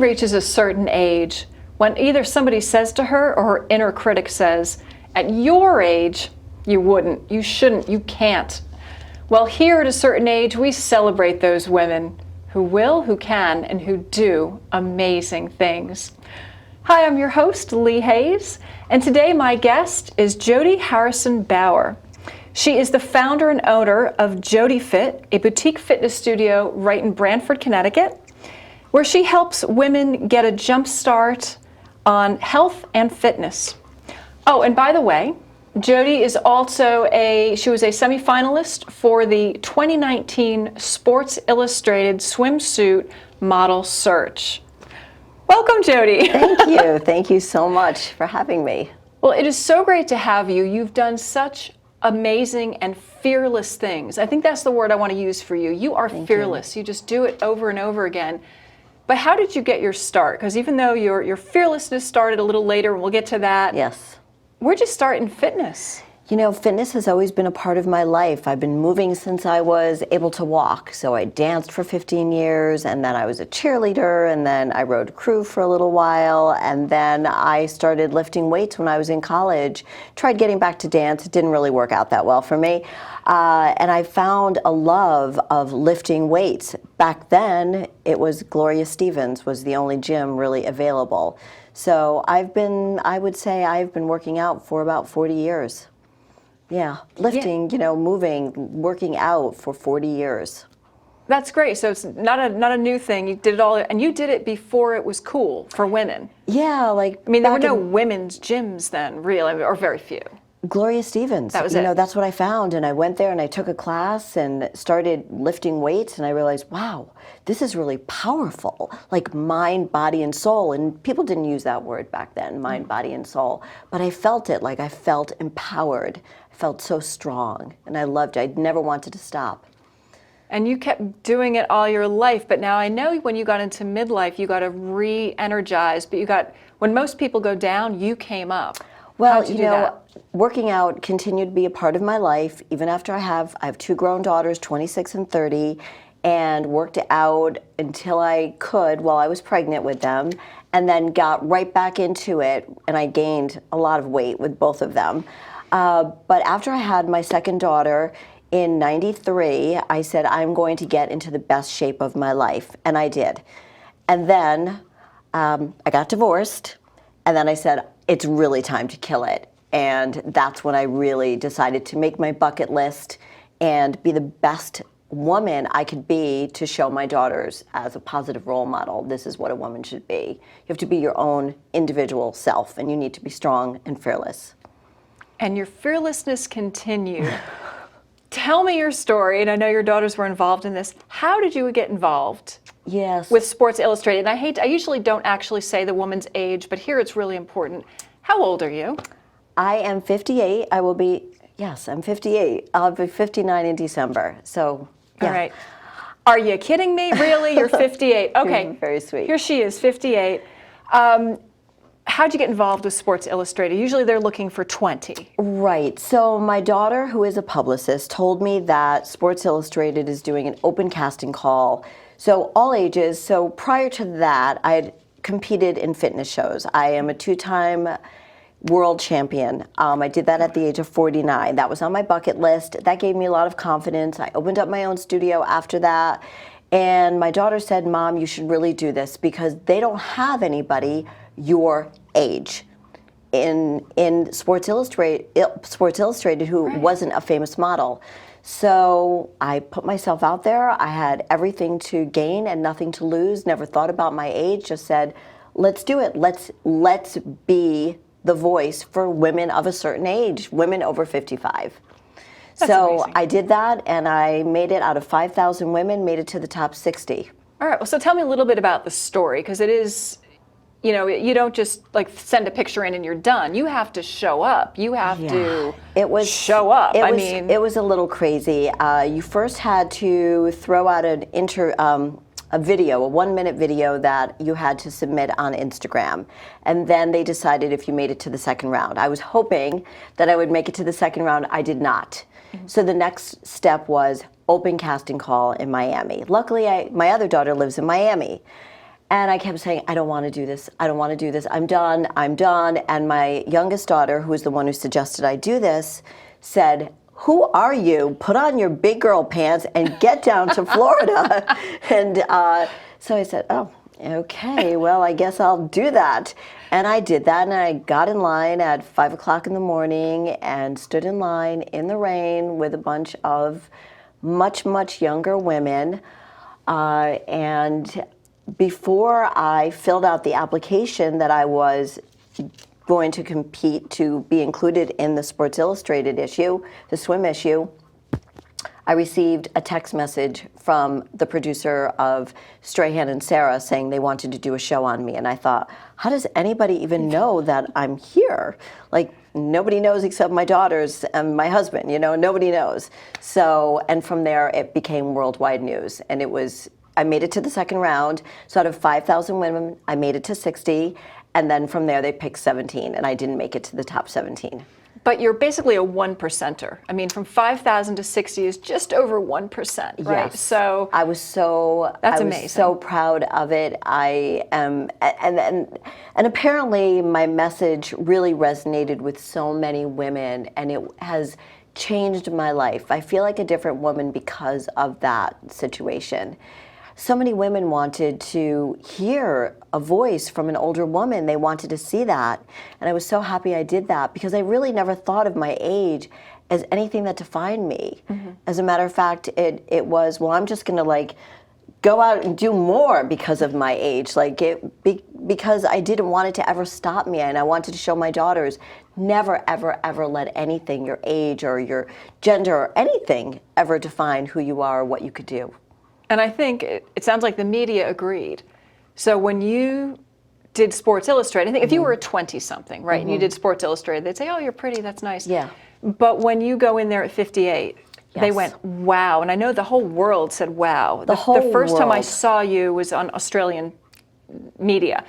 woman reaches a certain age when either somebody says to her or her inner critic says, at your age, you wouldn't, you shouldn't, you can't. Well, here at a certain age, we celebrate those women who will, who can, and who do amazing things. Hi, I'm your host, Lee Hayes, and today my guest is Jodi Harrison Bauer. She is the founder and owner of JodiFit, a boutique fitness studio right in Branford, Connecticut, where she helps women get a jump start on health and fitness. Oh, and by the way, Jodi is also she was a semifinalist for the 2019 Sports Illustrated Swimsuit Model search. Welcome, Jodi. Thank you. Thank you so much for having me. Well, it is so great to have you. You've done such amazing and fearless things. I think that's the word I want to use for you. You are fearless. You just do it over and over again. But how did you get your start? Because even though your fearlessness started a little later, and we'll get to that. Yes. Where'd you start in fitness? You know, fitness has always been a part of my life. I've been moving since I was able to walk. So I danced for 15 years, and then I was a cheerleader, and then I rode crew for a little while, and then I started lifting weights when I was in college. Tried getting back to dance. It didn't really work out that well for me. And I found a love of lifting weights. Back then, it was Gloria Stevens was the only gym really available. So I would say I've been working out for about 40 years. Yeah, lifting, moving, working out for 40 years. That's great. So it's not a new thing. You did it all, and you did it before it was cool for women. Yeah, there were no women's gyms then, really, or very few. Gloria Stevens. That was it. That's what I found, and I went there and I took a class and started lifting weights, and I realized, wow, this is really powerful, like mind, body, and soul. And people didn't use that word back then, mind, body, and soul. But I felt it, I felt empowered. I felt so strong, and I loved it. I never wanted to stop. And you kept doing it all your life, but now I know when you got into midlife, you got to re-energize, but when most people go down, you came up. Well, working out continued to be a part of my life, even after I have two grown daughters, 26 and 30, and worked out until I could while I was pregnant with them, and then got right back into it, and I gained a lot of weight with both of them. But after I had my second daughter in '93, I said, I'm going to get into the best shape of my life, and I did. And then I got divorced, and then I said, it's really time to kill it. And that's when I really decided to make my bucket list and be the best woman I could be to show my daughters as a positive role model. This is what a woman should be. You have to be your own individual self, and you need to be strong and fearless. And your fearlessness continued. Tell me your story, and I know your daughters were involved in this. How did you get involved? Yes. With Sports Illustrated? And I usually don't actually say the woman's age, but here it's really important. How old are you? I am 58. I'm 58. I'll be 59 in December. So, yeah. All right. Are you kidding me? Really? You're 58. Okay. You're very sweet. Here she is, 58. How'd you get involved with Sports Illustrated? Usually they're looking for 20. Right. So my daughter, who is a publicist, told me that Sports Illustrated is doing an open casting call. So all ages. So prior to that, I had competed in fitness shows. I am a 2-time world champion. I did that at the age of 49. That was on my bucket list. That gave me a lot of confidence. I opened up my own studio after that. And my daughter said, Mom, you should really do this because they don't have anybody your age in Sports Illustrated who wasn't a famous model. So I put myself out there. I had everything to gain and nothing to lose. Never thought about my age. Just said, let's do it. Let's be the voice for women of a certain age, women over 55. That's amazing. I did that, and I made it out of 5,000 women, made it to the top 60. All right. Well, so tell me a little bit about the story, because it is, you don't just send a picture in and you're done. You have to show up. You have to show up. It was a little crazy. You first had to throw out a 1-minute video that you had to submit on Instagram. And then they decided if you made it to the second round. I was hoping that I would make it to the second round. I did not. Mm-hmm. So the next step was open casting call in Miami. Luckily, my other daughter lives in Miami. And I kept saying, I don't want to do this. I don't want to do this. I'm done. I'm done. And my youngest daughter, who was the one who suggested I do this, said, who are you? Put on your big girl pants and get down to Florida. And so I said, oh, okay, well, I guess I'll do that. And I did that, and I got in line at 5 o'clock in the morning and stood in line in the rain with a bunch of much, much younger women. And before I filled out the application that I was going to compete to be included in the Sports Illustrated issue, the swim issue, I received a text message from the producer of Strahan and Sarah saying they wanted to do a show on me. And I thought, how does anybody even know that I'm here? Like, nobody knows except my daughters and my husband, you know, nobody knows. So, and from there, it became worldwide news. And it was, I made it to the second round. So out of 5,000 women, I made it to 60. And then from there, they picked 17. And I didn't make it to the top 17. But you're basically a 1%er. I mean, from 5,000 to 60 is just over 1%, right? Yes. So I was so amazing. So proud of it. I am, and apparently my message really resonated with so many women, and it has changed my life. I feel like a different woman because of that situation. So many women wanted to hear a voice from an older woman. They wanted to see that. And I was so happy I did that because I really never thought of my age as anything that defined me. Mm-hmm. As a matter of fact, it was, well, I'm just gonna like go out and do more because of my age. Because I didn't want it to ever stop me, and I wanted to show my daughters, never, ever, ever let anything, your age or your gender or anything, ever define who you are or what you could do. And I think it sounds like the media agreed. So when you did Sports Illustrated, I think if you were a 20-something, right, and you did Sports Illustrated, they'd say, oh, you're pretty, that's nice. Yeah. But when you go in there at 58, they Yes. went, wow. And I know the whole world said, wow. The whole first time I world. saw you was on Australian media.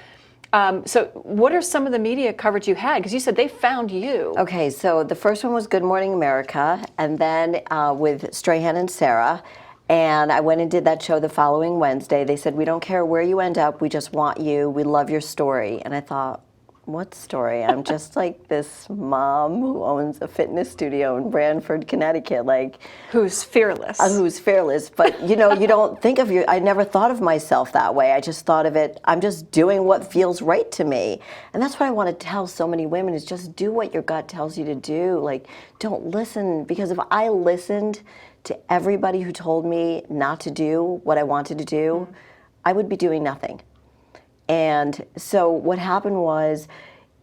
So what are some of the media coverage you had? Because you said they found you. Okay, so the first one was Good Morning America, and then with Strahan and Sarah. And I went and did that show the following Wednesday. They said, we don't care where you end up, we just want you, we love your story. And I thought, what story? I'm just like this mom who owns a fitness studio in Branford, Connecticut, like Who's fearless. who's fearless. But you know, you don't think of I never thought of myself that way. I just thought of it, I'm just doing what feels right to me. And that's what I want to tell so many women is just do what your gut tells you to do. Like, don't listen, because if I listened to everybody who told me not to do what I wanted to do, I would be doing nothing. And so what happened was,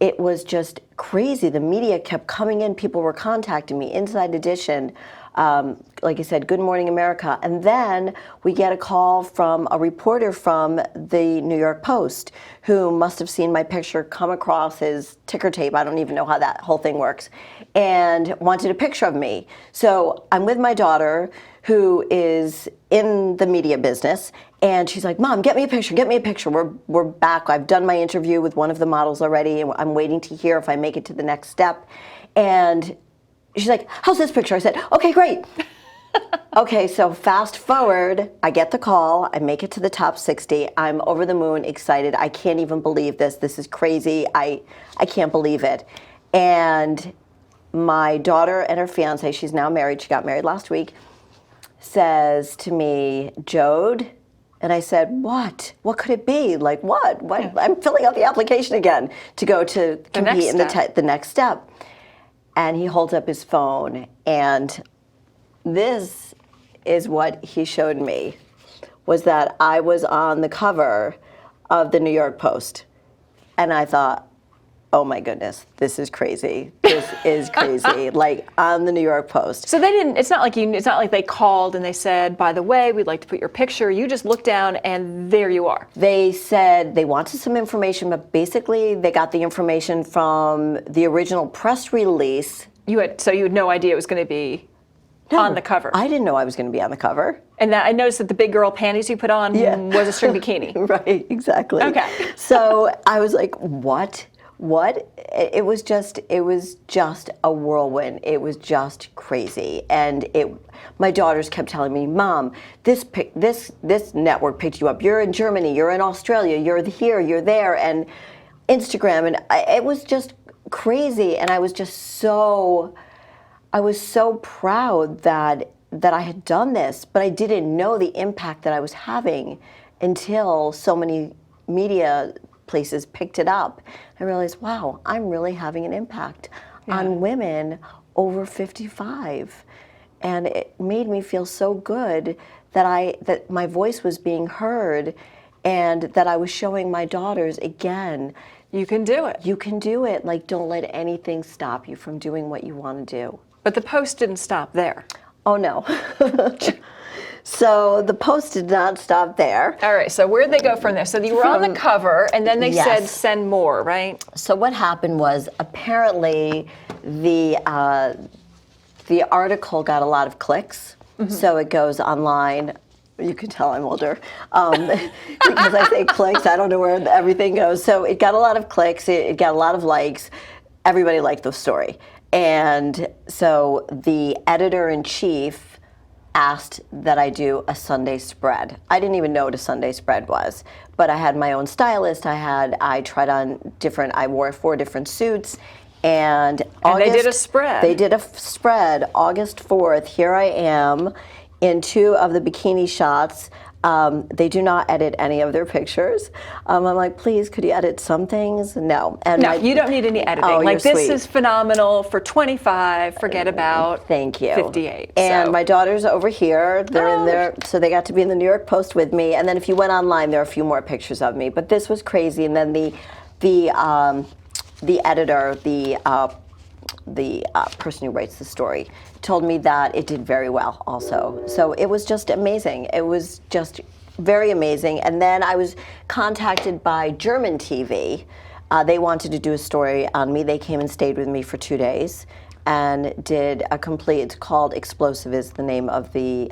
it was just crazy. The media kept coming in. People were contacting me, Inside Edition, like I said, Good Morning America. And then we get a call from a reporter from the New York Post who must have seen my picture come across his ticker tape. I don't even know how that whole thing works. And wanted a picture of me. So I'm with my daughter, who is in the media business, and she's like, Mom, get me a picture, get me a picture. We're back. I've done my interview with one of the models already, and I'm waiting to hear if I make it to the next step. And she's like, how's this picture? I said, okay, great. Okay, so fast forward, I get the call, I make it to the top 60. I'm over the moon, excited. I can't even believe this. This is crazy. I can't believe it. And my daughter and her fiance, she's now married, she got married last week, says to me, Jode, and I said, what? What could it be? Like what? What? Yeah. I'm filling out the application again to go to compete in the next step. And he holds up his phone, and this is what he showed me, was that I was on the cover of the New York Post. And I thought, oh my goodness, this is crazy. This is crazy. Like, on the New York Post. So they didn't, it's not like they called and they said, by the way, we'd like to put your picture. You just looked down and there you are. They said they wanted some information, but basically they got the information from the original press release. So you had no idea it was going to be on the cover. I didn't know I was going to be on the cover. And I noticed that the big girl panties you put on was a string bikini. Right, exactly. Okay. So I was like, what? what? It was just a whirlwind. It was just crazy. And my daughters kept telling me, Mom, this network picked you up. You're in Germany, you're in Australia, you're here, you're there, and Instagram. And it was just crazy. And I was so proud that I had done this, but I didn't know the impact that I was having until so many media places picked it up. I realized, wow, I'm really having an impact on women over 55. And it made me feel so good that my voice was being heard, and that I was showing my daughters again, you can do it. You can do it. Like, don't let anything stop you from doing what you want to do. But the post didn't stop there. Oh, no. So the post did not stop there. All right, so where'd they go from there? So you were on the cover, and then they said send more, right? So what happened was, apparently the article got a lot of clicks. So it goes online. You can tell I'm older because I say clicks. I don't know where everything goes. So it got a lot of clicks. It got a lot of likes. Everybody liked the story. And so the editor-in-chief asked that I do a Sunday spread. I didn't even know what a Sunday spread was, but I had my own stylist. I tried on I wore 4 different suits, and they did a spread. They did a spread, August 4th. Here I am in 2 of the bikini shots. They do not edit any of their pictures. I'm like, please, could you edit some things? No. And no, you don't need any editing. Oh, like, you're this sweet. is phenomenal for 25. Forget about Thank you. 58. And my daughter's over here. They're in there, so they got to be in the New York Post with me. And then if you went online, there are a few more pictures of me. But this was crazy. And then the editor, the person who writes the story, told me that it did very well also. So it was just amazing. It was just very amazing. And then I was contacted by German TV. They wanted to do a story on me. They came and stayed with me for 2 days and did a complete, it's called Explosive is the name of the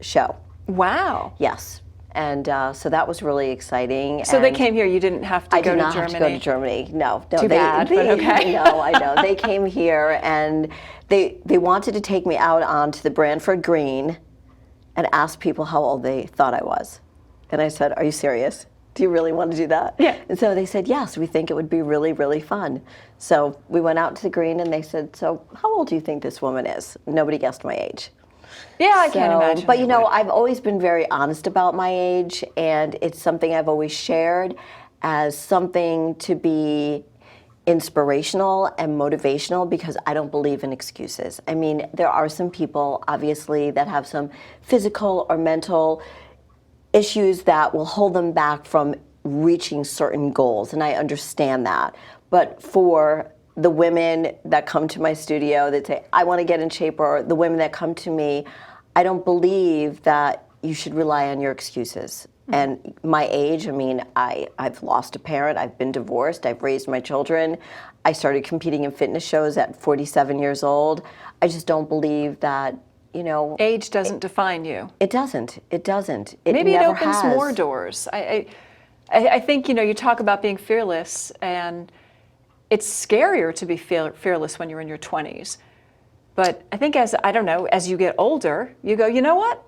show. Wow. Yes. And so that was really exciting. So they came here. You didn't have to go to Germany? I did not have to go to Germany. No. Too bad, but okay. No, I know. They came here, and they wanted to take me out onto the Branford Green and ask people how old they thought I was. And I said, are you serious? Do you really want to do that? Yeah. And so they said, yes, we think it would be really, really fun. So we went out to the green, and they said, so how old do you think this woman is? Nobody guessed my age. Yeah, I can't imagine. But you know, I've always been very honest about my age, and it's something I've always shared as something to be inspirational and motivational, because I don't believe in excuses. I mean, there are some people, obviously, that have some physical or mental issues that will hold them back from reaching certain goals, and I understand that. But for the women that come to my studio that say, I want to get in shape, or the women that come to me, I don't believe that you should rely on your excuses. And my age, I mean, I've lost a parent, I've been divorced, I've raised my children. I started competing in fitness shows at 47 years old. I just don't believe that, you know. Age doesn't define you. It doesn't. It doesn't. Maybe never it opens has. more doors. I think, you know, you talk about being fearless, and it's scarier to be fearless when you're in your 20s. But I think as you get older, you go, you know what?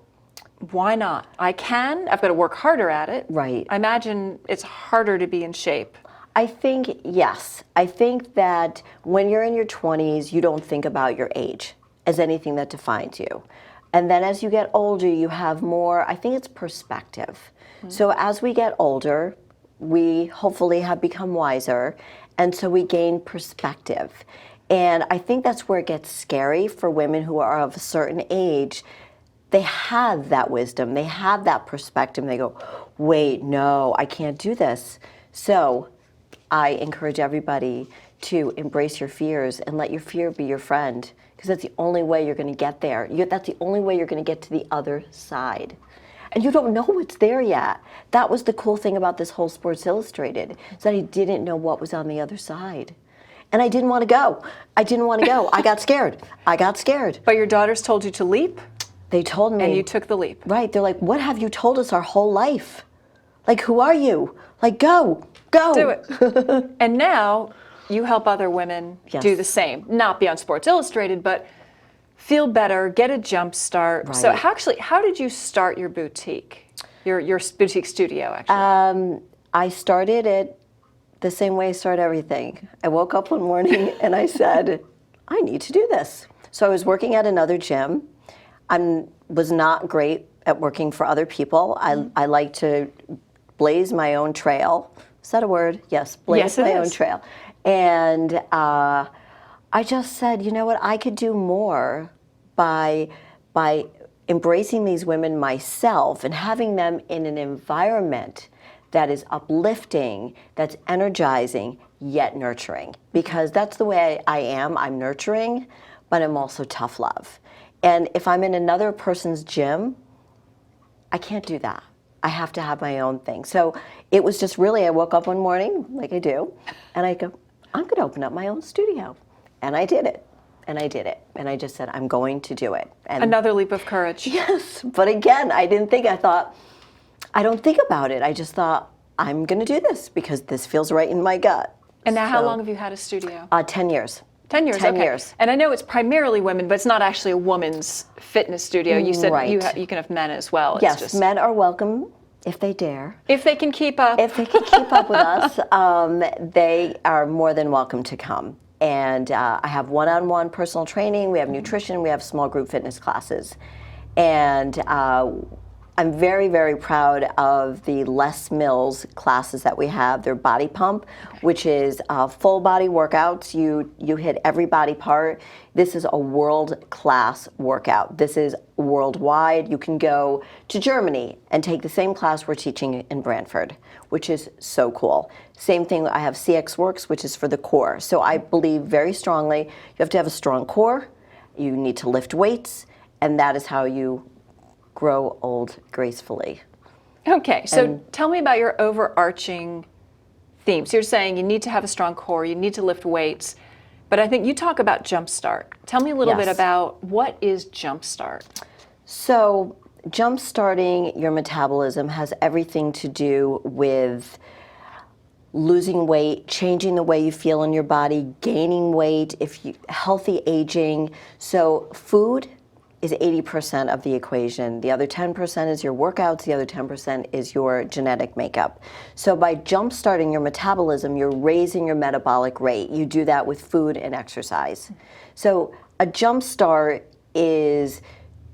Why not? I've got to work harder at it. Right. I imagine it's harder to be in shape. I think, yes. I think that when you're in your 20s, you don't think about your age as anything that defines you. And then as you get older, you have more, I think it's perspective. So as we get older, we hopefully have become wiser, and so we gain perspective. And I think that's where it gets scary for women who are of a certain age. They have that wisdom, they have that perspective, and they go, wait, no, I can't do this. So I encourage everybody to embrace your fears and let your fear be your friend, because that's the only way you're going to get there. That's the only way you're going to get to the other side. And you don't know what's there yet. That was the cool thing about this whole Sports Illustrated, is that I didn't know what was on the other side. And I didn't want to go. I got scared. But your daughters told you to leap? They told me. And you took the leap. Right. They're like, what have you told us our whole life? Like, who are you? Like, go. Do it. And now you help other women Yes. do the same. Not be on Sports Illustrated, but feel better, get a jump start. So Right. how did you start your boutique? Your boutique studio, actually. I started it the same way I start everything. I woke up one morning and I said, I need to do this. So I was working at another gym. I was not great at working for other people. I like to blaze my own trail. Is that a word? Yes, blaze Yes, it my own is. trail. And I just said, you know what, I could do more by embracing these women myself and having them in an environment that is uplifting, that's energizing, yet nurturing. Because that's the way I am. I'm nurturing, but I'm also tough love. And if I'm in another person's gym, I can't do that. I have to have my own thing. So it was just really, I woke up one morning, like I do, and I go, I'm going to open up my own studio. And I did it. And I did it. And I just said, I'm going to do it. And Another leap of courage. yes, but again, I didn't think, I thought, I don't think about it. I just thought, I'm going to do this because this feels right in my gut. And now, how So, long have you had a studio? 10 years. 10 years. 10 okay. years. And I know it's primarily women, but it's not actually a woman's fitness studio. You said Right. you can have men as well. It's Yes, just, men are welcome if they dare. if they can keep up. If they can keep up with us, they are more than welcome to come. And I have one-on-one personal training, we have nutrition, we have small group fitness classes. And I'm very, very proud of the Les Mills classes that we have. They're body pump, which is full body workouts. You hit every body part. This is a world-class workout. This is worldwide. You can go to Germany and take the same class we're teaching in Brantford, which is so cool. Same thing, I have CX Works, which is for the core. So I believe very strongly you have to have a strong core, you need to lift weights, and that is how you grow old gracefully. Okay, so tell me about your overarching themes. You're saying you need to have a strong core, you need to lift weights, but I think you talk about Jumpstart. Tell me a little bit Yes. about what is Jumpstart? So jump-starting your metabolism has everything to do with losing weight, changing the way you feel in your body, gaining weight, healthy aging. So food is 80% of the equation. The other 10% is your workouts, the other 10% is your genetic makeup. So by jump-starting your metabolism, you're raising your metabolic rate. You do that with food and exercise. So a jump start is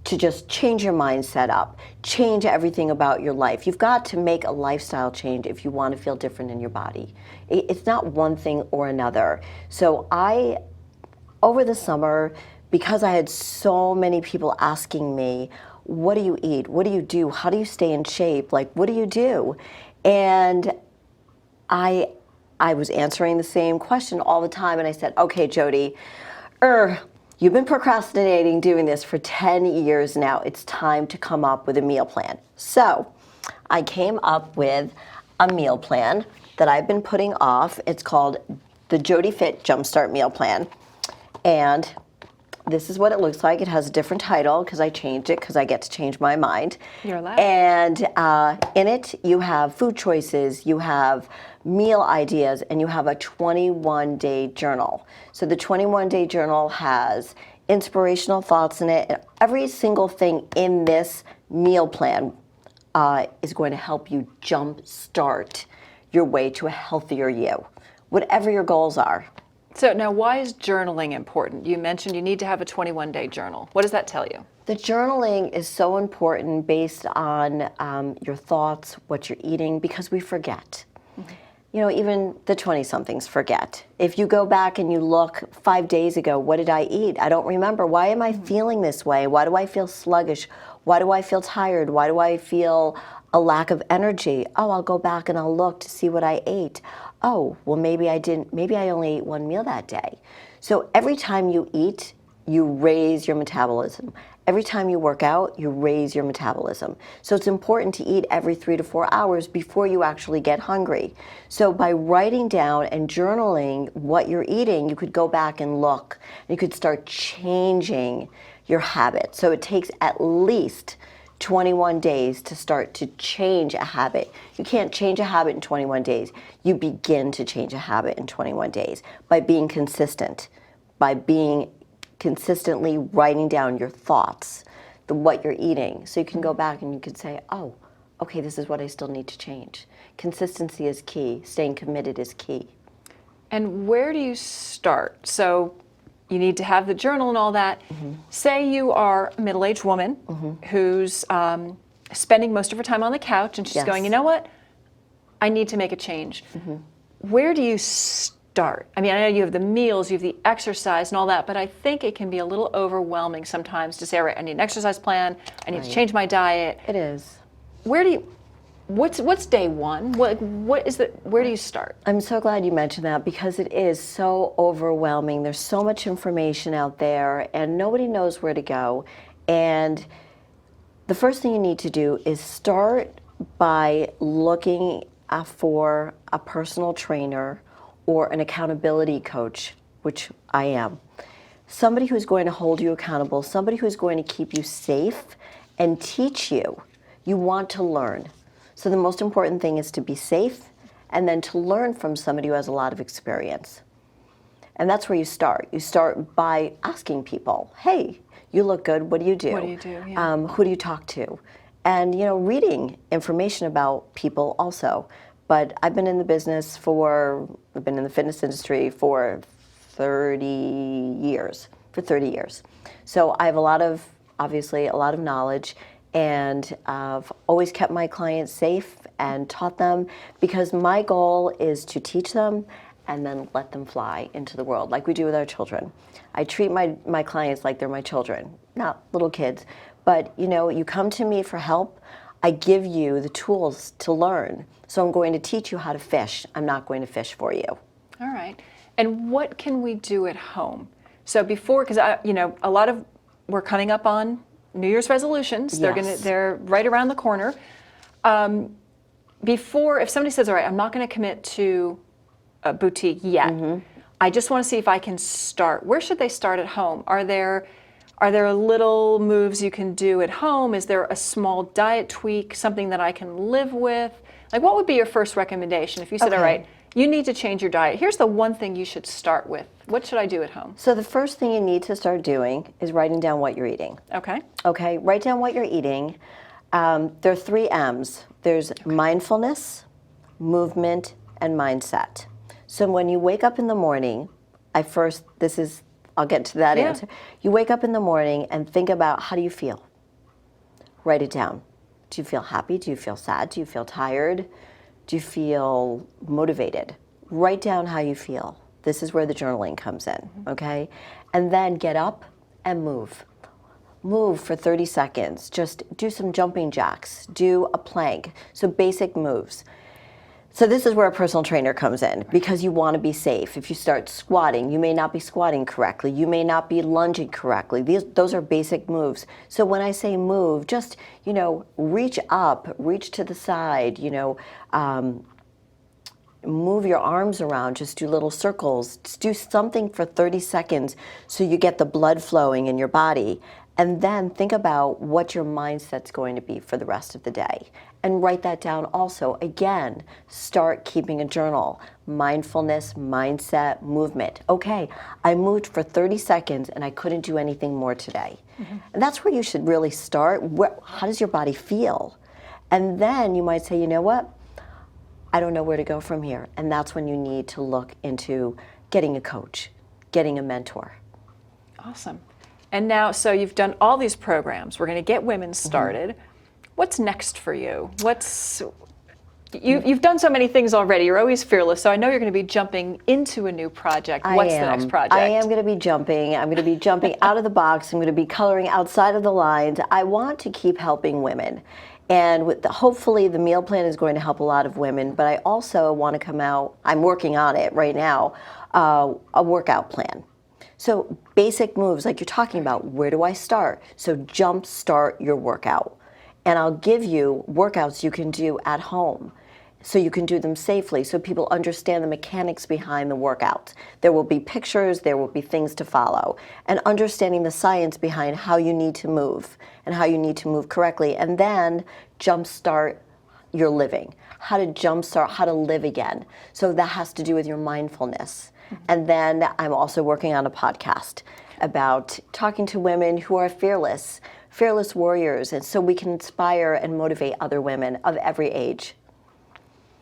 to just change your mindset up, change everything about your life. You've got to make a lifestyle change if you want to feel different in your body. It's not one thing or another. So over the summer, because I had so many people asking me, what do you eat? What do you do? How do you stay in shape? Like, what do you do? And I was answering the same question all the time. And I said, okay, Jodi, you've been procrastinating doing this for 10 years now. It's time to come up with a meal plan. So I came up with a meal plan that I've been putting off. It's called the JodiFit Jumpstart Meal Plan. And this is what it looks like. It has a different title because I changed it because I get to change my mind. You're allowed. And in it, you have food choices, you have meal ideas, and you have a 21-day journal. So the 21-day journal has inspirational thoughts in it. And every single thing in this meal plan is going to help you jumpstart your way to a healthier you, whatever your goals are. So now, why is journaling important? You mentioned you need to have a 21-day journal. What does that tell you? The journaling is so important based on your thoughts, what you're eating, because we forget. Mm-hmm. You know, even the 20-somethings forget. If you go back and you look 5 days ago, what did I eat? I don't remember. Why am I feeling this way? Why do I feel sluggish? Why do I feel tired? Why do I feel a lack of energy? Oh, I'll go back and I'll look to see what I ate. Oh, well, maybe I only ate one meal that day. So every time you eat, you raise your metabolism. Every time you work out, you raise your metabolism. So it's important to eat every 3 to 4 hours before you actually get hungry. So by writing down and journaling what you're eating, you could go back and look. You could start changing your habits. So it takes at least 21 days to start to change a habit. You can't change a habit in 21 days. You begin to change a habit in 21 days by being consistent, by being consistently writing down your thoughts, what you're eating. So you can go back and you can say, oh, okay, this is what I still need to change. Consistency is key. Staying committed is key. And where do you start? So you need to have the journal and all that. Say you are a middle-aged woman who's spending most of her time on the couch and she's going, you know what? I need to make a change. Where do you start? I mean, I know you have the meals, you have the exercise and all that, but I think it can be a little overwhelming sometimes to say, all right, I need an exercise plan, I need to change my diet. It is. Where do you, what's day one? What is the, where do you start? I'm so glad you mentioned that because it is so overwhelming. There's so much information out there and nobody knows where to go. And the first thing you need to do is start by looking for a personal trainer or an accountability coach, which I am. Somebody who's going to hold you accountable, somebody who's going to keep you safe and teach you. You want to learn. So the most important thing is to be safe and then to learn from somebody who has a lot of experience. And that's where you start. You start by asking people, hey, you look good, what do you do? What do you do? Yeah. Who do you talk to? And reading information about people also. But I've been in the business I've been in the fitness industry for 30 years. So I have obviously a lot of knowledge, and I've always kept my clients safe and taught them because my goal is to teach them and then let them fly into the world like we do with our children. I treat my clients like they're my children, not little kids. But you come to me for help, I give you the tools to learn. So I'm going to teach you how to fish. I'm not going to fish for you. All right. And what can we do at home? So before, because a lot of, we're coming up on New Year's resolutions. Yes. They're right around the corner. Before, if somebody says, all right, I'm not going to commit to a boutique yet. I just want to see if I can start. Where should they start at home? Are there little moves you can do at home? Is there a small diet tweak, something that I can live with? Like, what would be your first recommendation if you said, all right, you need to change your diet. Here's the one thing you should start with. What should I do at home? So the first thing you need to start doing is writing down what you're eating. Okay. Okay, write down what you're eating. There are 3 M's. There's mindfulness, movement, and mindset. So when you wake up in the morning, I'll get to that answer. You wake up in the morning and think about, how do you feel? Write it down. Do you feel happy? Do you feel sad? Do you feel tired? Do you feel motivated? Write down how you feel. This is where the journaling comes in, okay? And then get up and move. Move for 30 seconds. Just do some jumping jacks. Do a plank. So basic moves. So this is where a personal trainer comes in because you want to be safe. If you start squatting, you may not be squatting correctly. You may not be lunging correctly. Those are basic moves. So when I say move, just, reach up, reach to the side, move your arms around, just do little circles. Just do something for 30 seconds so you get the blood flowing in your body. And then think about what your mindset's going to be for the rest of the day. And write that down also. Again, start keeping a journal. Mindfulness, mindset, movement. Okay, I moved for 30 seconds and I couldn't do anything more today. And that's where you should really start. How does your body feel? And then you might say, you know what? I don't know where to go from here. And that's when you need to look into getting a coach, getting a mentor. Awesome. And now, so you've done all these programs. We're going to get women started. What's next for you? You've done so many things already. You're always fearless. So I know you're going to be jumping into a new project. What's the next project? I am going to be jumping. I'm going to be jumping out of the box. I'm going to be coloring outside of the lines. I want to keep helping women. And hopefully the meal plan is going to help a lot of women. But I also want to come out, I'm working on it right now, a workout plan. So basic moves like you're talking about, where do I start? So jump start your workout. And I'll give you workouts you can do at home. so you can do them safely, so people understand the mechanics behind the workout. There will be pictures, there will be things to follow, and understanding the science behind how you need to move and how you need to move correctly, and then jumpstart your living, how to jumpstart, how to live again. So that has to do with your mindfulness. And then I'm also working on a podcast about talking to women who are fearless warriors, and so we can inspire and motivate other women of every age.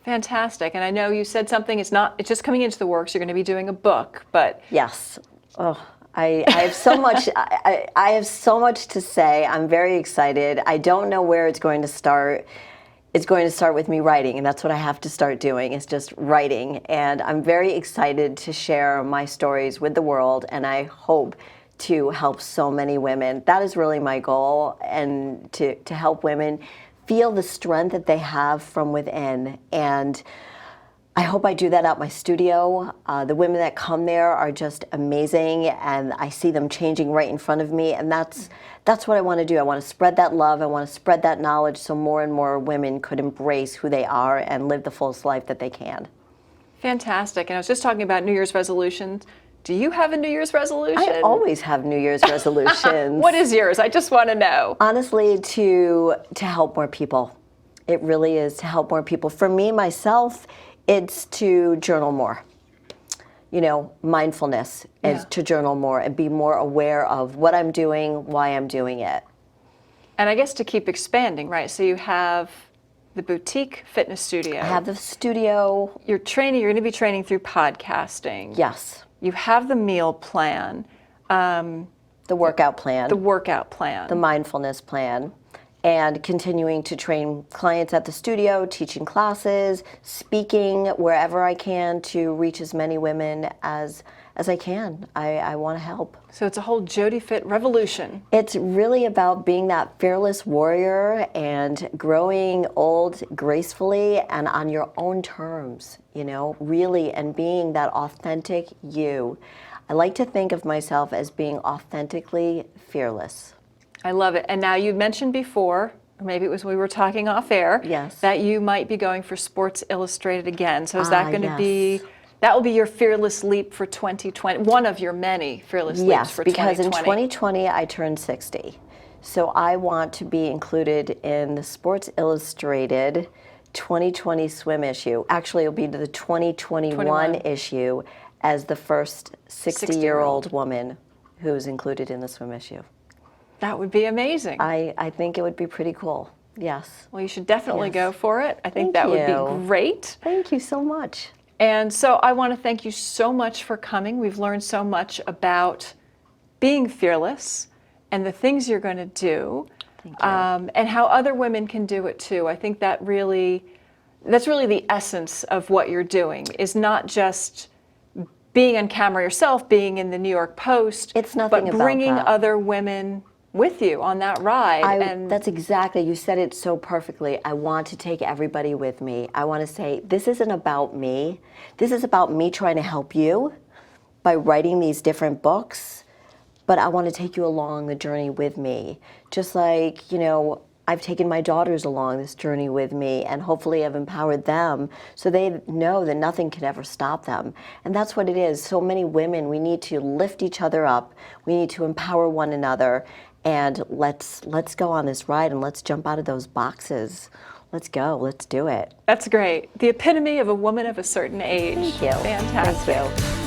Fantastic. And I know you said something, it's just coming into the works, you're going to be doing a book, but... Yes. Oh, I have so much, I have so much to say. I'm very excited. I don't know where it's going to start. It's going to start with me writing, and that's what I have to start doing, is just writing. And I'm very excited to share my stories with the world, and I hope to help so many women. That is really my goal, and to help women feel the strength that they have from within. And I hope I do that at my studio. The women that come there are just amazing, and I see them changing right in front of me, and that's what I want to do. I want to spread that love. I want to spread that knowledge so more and more women could embrace who they are and live the fullest life that they can. Fantastic. And I was just talking about New Year's resolutions. Do you have a New Year's resolution? I always have New Year's resolutions. What is yours? I just want to know. Honestly, to help more people. It really is to help more people. For me, myself, it's to journal more. You know, mindfulness is to journal more and be more aware of what I'm doing, why I'm doing it. And I guess to keep expanding, right? So you have the boutique fitness studio. I have the studio. You're going to be training through podcasting. Yes. You have the meal plan. The workout plan. The workout plan. The mindfulness plan. And continuing to train clients at the studio, teaching classes, speaking wherever I can to reach as many women as I can. I want to help. So it's a whole JodiFit revolution. It's really about being that fearless warrior and growing old gracefully and on your own terms, you know, really, and being that authentic you. I like to think of myself as being authentically fearless. I love it. And now you mentioned before, or maybe it was when we were talking off air, yes, that you might be going for Sports Illustrated again. So is that going to be, yes, that will be your fearless leap for 2020, one of your many fearless leaps for 2020? Yes, because in 2020 I turned 60. So I want to be included in the Sports Illustrated 2020 swim issue. Actually, it'll be the 2021 issue as the first 60-year-old woman who's included in the swim issue. That would be amazing. I think it would be pretty cool. Yes. Well, you should definitely go for it. I think Thank that would you. be great. Thank you so much. And so I want to thank you so much for coming. We've learned so much about being fearless and the things you're going to do, and how other women can do it too. I think that's really the essence of what you're doing, is not just being on camera yourself, being in the New York Post, it's nothing but about bringing that. other women with you on that ride. And that's exactly, you said it so perfectly. I want to take everybody with me. I want to say, this isn't about me. This is about me trying to help you by writing these different books, but I want to take you along the journey with me. Just like, you know, I've taken my daughters along this journey with me, and hopefully I've empowered them so they know that nothing can ever stop them. And that's what it is. So many women, we need to lift each other up. We need to empower one another. And let's go on this ride, and let's jump out of those boxes. Let's go. Let's do it. that's great. The epitome of a woman of a certain age. Thank you. Fantastic. Thank you.